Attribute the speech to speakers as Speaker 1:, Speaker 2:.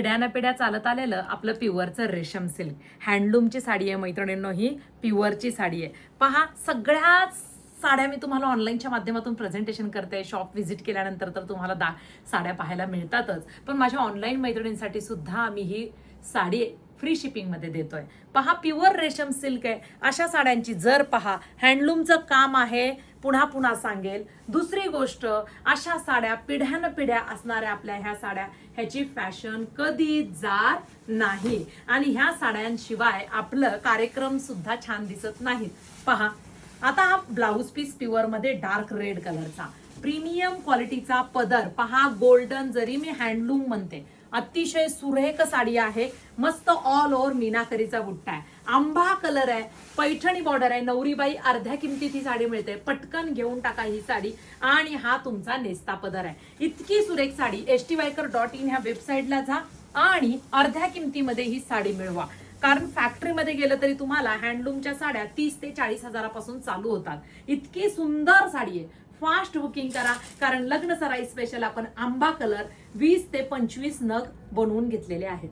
Speaker 1: पिढ्यान पिढ्या चालत आलेलं आपलं प्युअरचं रेशम सिल्क हँडलूमची साडी आहे मैत्रिणींनो. ही प्युअरची साडी आहे. पहा, सगळ्याच साड्या मी तुम्हाला ऑनलाईनच्या माध्यमातून प्रेझेंटेशन करते. शॉप व्हिजिट केल्यानंतर तर तुम्हाला साड्या पाहायला मिळतातच, पण माझ्या ऑनलाईन मैत्रिणींसाठी सुद्धा आम्ही ही साडी फ्री शिपिंगमध्ये देतोय. पहा, प्युअर रेशम सिल्क आहे. अशा साड्यांची जर पहा हँडलूमचं काम आहे, पुन्हा पुन्हा सांगेल. दुसरी गोष्ट, अशा साड्या पिढ्यान पिढ्या असणाऱ्या आपल्या ह्या साड्या, ह्याची फॅशन कधी जात नाही आणि ह्या साड्यांशिवाय आपलं कार्यक्रम सुद्धा छान दिसत नाहीत. पहा, आता हा ब्लाऊज पीस प्युअर मध्ये डार्क रेड कलरचा प्रीमियम क्वालिटीचा पदर. पहा, गोल्डन जरी मी हँडलूम म्हणते, अतिशय सुरेख साडी आहे. मस्त ऑल ओव्हर मीनाकरीचा बुट्टा आहे. आंबा कलर आहे. पैठणी बॉर्डर आहे. नवरीबाई अर्ध्या किमतीत ही साडी मिळते. पटकन घेऊन टाका ही साडी. आणि हा तुमचा नेस्ता पदर आहे. इतकी सुरेख साडी styvaikar.in ह्या वेबसाईटला जा आणि अर्ध्या किमतीमध्ये ही साडी मिळवा. कारण फॅक्टरीमध्ये गेलं तरी तुम्हाला हँडलूमच्या साड्या 30 ते 40 हजारापासून चालू होतात. इतकी सुंदर साडी आहे. फास्ट बुकिंग करा, कारण लग्न सराई स्पेशल आपण आंबा कलर 20 ते 25 नग बनवून घेतलेले आहेत.